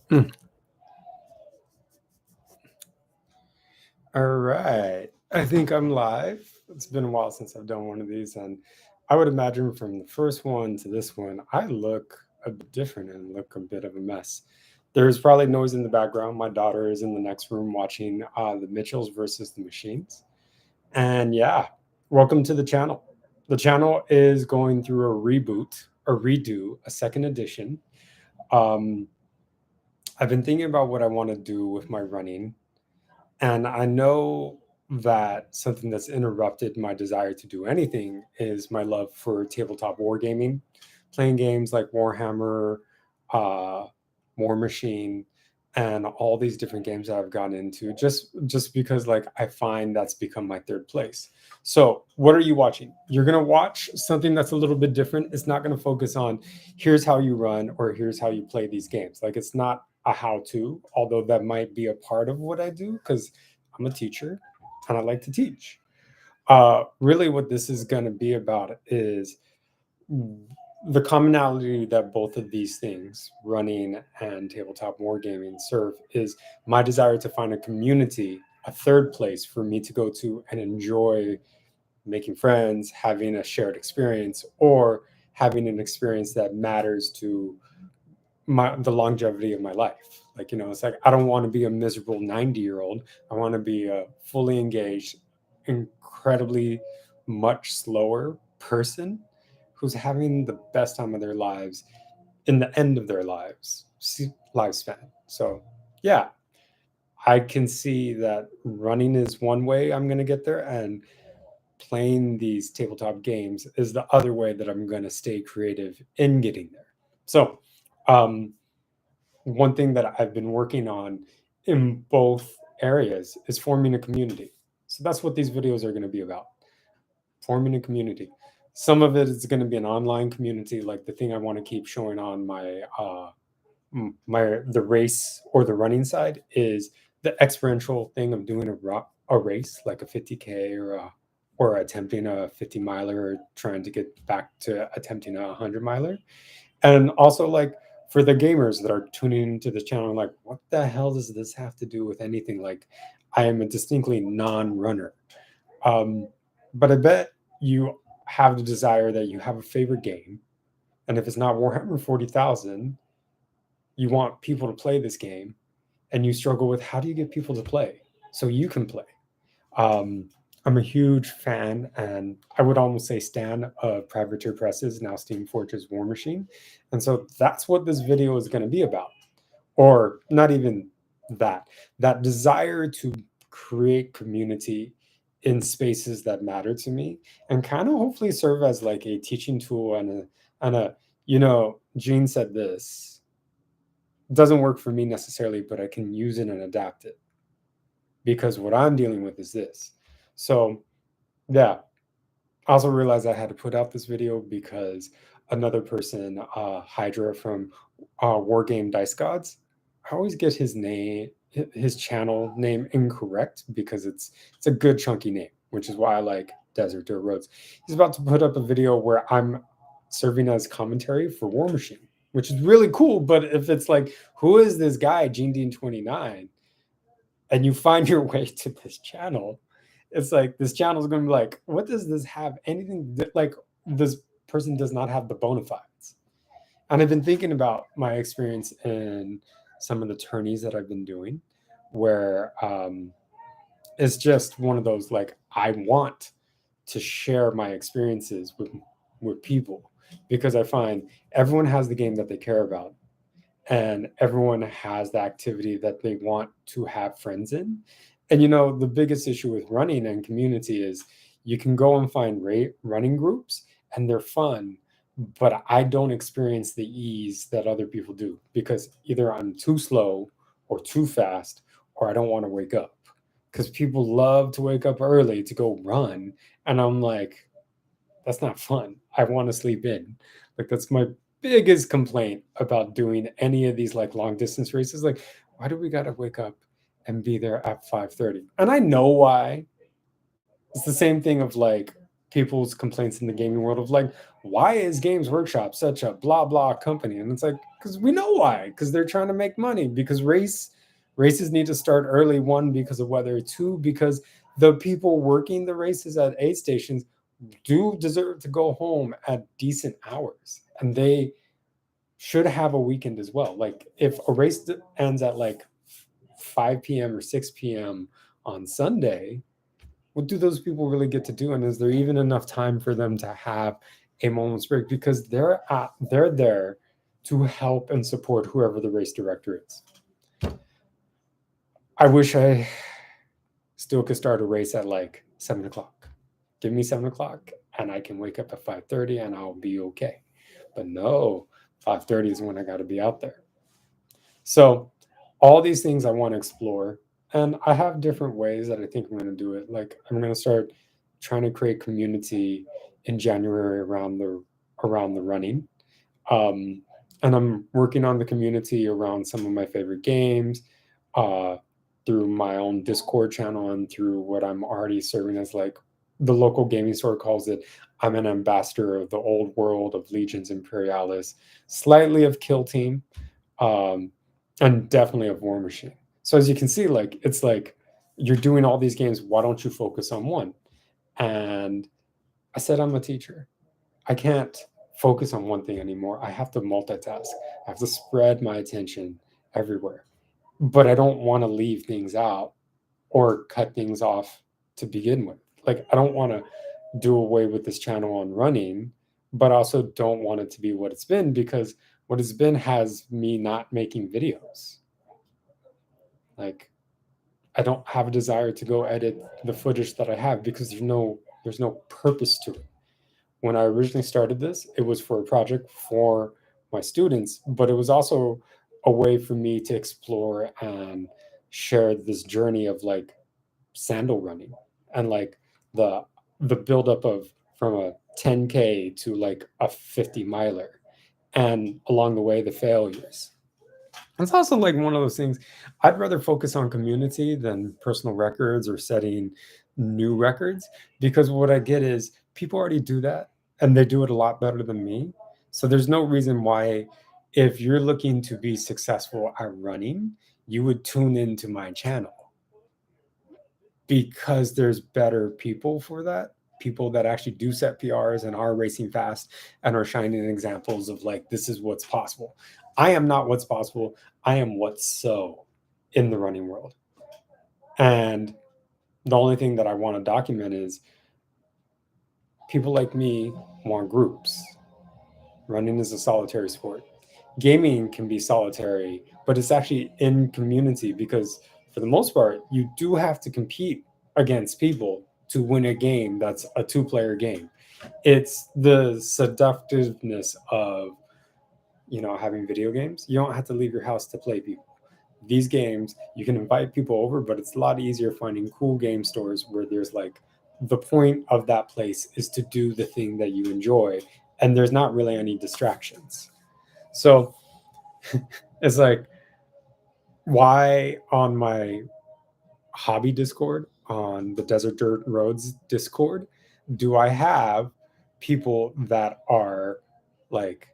Mm. All right. I think I'm live. It's been a while since I've done one of these, and I would imagine from the first one to this one, I look a bit different and look a bit of a mess. There's probably noise in the background. My daughter is in the next room watching the Mitchells versus the Machines. And yeah, welcome to the channel. The channel is going through a reboot, a redo, a second edition. Um, I've been thinking about what I want to do with my running. And I know that something that's interrupted my desire to do anything is my love for tabletop wargaming, playing games like Warhammer, uh, War Machine, and all these different games that I've gotten into. Just because like I find that's become my third place. So, what are you watching? You're gonna watch something that's a little bit different. It's not gonna focus on here's how you run or here's how you play these games. Like it's not a how to, although that might be a part of what I do because I'm a teacher and I like to teach. Really, what this is going to be about is the commonality that both of these things, running and tabletop wargaming, serve is my desire to find a community, a third place for me to go to and enjoy making friends, having a shared experience, or having an experience that matters to the longevity of my life. Like, it's like I don't want to be a miserable 90-year-old. I want to be a fully engaged, incredibly much slower person who's having the best time of their lives in the end of their lifespan. So yeah, I can see that running is one way I'm going to get there, and playing these tabletop games is the other way that I'm going to stay creative in getting there. So um one thing that I've been working on in both areas is forming a community. So that's what these videos are going to be about, forming a community. Some of it is going to be an online community, like the thing I want to keep showing on my the race or the running side is the experiential thing of doing a race like a 50K or attempting a 50 miler or trying to get back to attempting a 100 miler. And also, like, for the gamers that are tuning into the channel, like, what the hell does this have to do with anything? Like, I am a distinctly non-runner. Um, but I bet you have the desire that you have a favorite game, and if it's not Warhammer 40,000, you want people to play this game, and you struggle with how do you get people to play so you can play. Um, I'm a huge fan, and I would almost say stan of Privateer Press's, now Steamforge's War Machine. And so that's what this video is going to be about. Or not even that, that desire to create community in spaces that matter to me and kind of hopefully serve as like a teaching tool and Gene said this doesn't work for me necessarily, but I can use it and adapt it because what I'm dealing with is this. So yeah, I also realized I had to put out this video because another person, Hydra from War Game Dice Gods, I always get his name, his channel name incorrect because it's a good chunky name, which is why I like Desert Dirt Roads. He's about to put up a video where I'm serving as commentary for War Machine, which is really cool. But if it's like, who is this guy, Gene Dean 29? And you find your way to this channel, it's like this channel is going to be like, what does this have anything like? This person does not have the bona fides. And I've been thinking about my experience in some of the tourneys that I've been doing, where it's just one of those like I want to share my experiences with people because I find everyone has the game that they care about and everyone has the activity that they want to have friends in. And the biggest issue with running and community is you can go and find running groups and they're fun, but I don't experience the ease that other people do because either I'm too slow or too fast or I don't want to wake up. Because people love to wake up early to go run. And I'm like, that's not fun. I want to sleep in. Like that's my biggest complaint about doing any of these like long distance races. Like, why do we gotta wake up and be there at 5:30? And I know why. It's the same thing of like people's complaints in the gaming world of like, why is Games Workshop such a blah blah company? And it's like, because we know why, because they're trying to make money, because races need to start early, one because of weather, two because the people working the races at aid stations do deserve to go home at decent hours, and they should have a weekend as well. Like if a race ends at like 5 p.m. or 6 p.m. on Sunday, what do those people really get to do? And is there even enough time for them to have a moment's break? Because they're there to help and support whoever the race director is. I wish I still could start a race at like 7 o'clock. Give me 7 o'clock and I can wake up at 5:30 and I'll be okay. But no, 5:30 is when I got to be out there. So all these things I want to explore, and I have different ways that I think I'm going to do it. Like I'm going to start trying to create community in January around the running, um, and I'm working on the community around some of my favorite games, uh, through my own Discord channel and through what I'm already serving as like the local gaming store calls it. I'm an ambassador of the old world of Legions Imperialis, slightly of Kill Team, um, and definitely of War Machine. So as you can see, like it's like you're doing all these games. Why don't you focus on one? And I said, I'm a teacher. I can't focus on one thing anymore. I have to multitask. I have to spread my attention everywhere. But I don't want to leave things out or cut things off to begin with. Like I don't want to do away with this channel on running, but also don't want it to be what it's been, because what it's been has me not making videos. Like I don't have a desire to go edit the footage that I have because there's no purpose to it. When I originally started this, it was for a project for my students, but it was also a way for me to explore and share this journey of like sandal running and like the the buildup of from a 10K to like a 50 miler, and along the way the failures. It's also like one of those things. I'd rather focus on community than personal records or setting new records, because what I get is people already do that and they do it a lot better than me. So there's no reason why, if you're looking to be successful at running, you would tune into my channel, because there's better people for that. People that actually do set PRs and are racing fast and are shining examples of like, this is what's possible. I am not what's possible. I am what's so in the running world. And the only thing that I want to document is people like me want groups. Running is a solitary sport. Gaming can be solitary, but it's actually in community, because for the most part, you do have to compete against people to win a game that's a two-player game. It's the seductiveness of, having video games. You don't have to leave your house to play people. These games, you can invite people over, but it's a lot easier finding cool game stores where there's like the point of that place is to do the thing that you enjoy, and there's not really any distractions. So it's like, why on my hobby Discord, on the Desert Dirt Roads Discord, do I have people that are like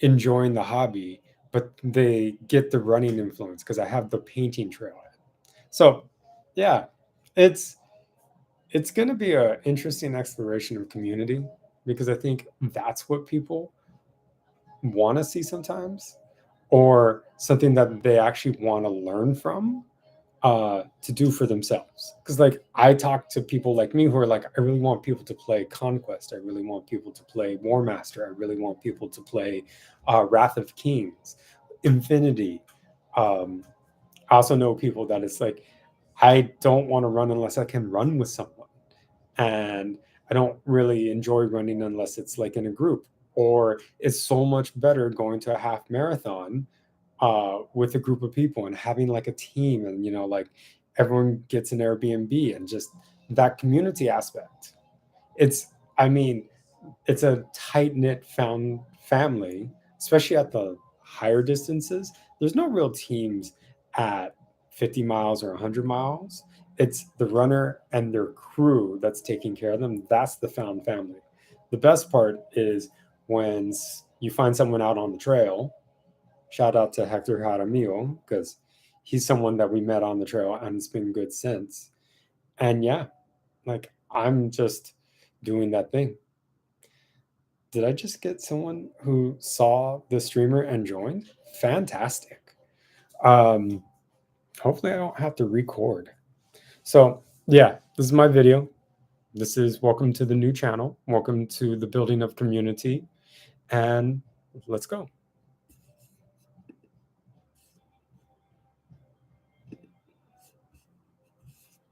enjoying the hobby, but they get the running influence because I have the painting trailhead. So yeah, it's it's going to be an interesting exploration of community, because I think that's what people want to see sometimes, or something that they actually want to learn from, to do for themselves. Because like I talk to people like me who are like, I really want people to play Conquest. I really want people to play War Master. I really want people to play Wrath of Kings, Infinity. Um, I also know people that it's like, I don't want to run unless I can run with someone, and I don't really enjoy running unless it's like in a group. Or it's so much better going to a half marathon with a group of people and having like a team, and like everyone gets an Airbnb, and just that community aspect. It's, I mean, it's a tight knit found family, especially at the higher distances. There's no real teams at 50 miles or 100 miles. It's the runner and their crew that's taking care of them. That's the found family. The best part is when you find someone out on the trail. Shout out to Hector Jaramillo, because he's someone that we met on the trail and it's been good since. And yeah, like I'm just doing that thing. Did I just get someone who saw the streamer and joined? Fantastic. Um, Hopefully I don't have to record. So yeah, this is my video. This is welcome to the new channel. Welcome to the building of community. And let's go.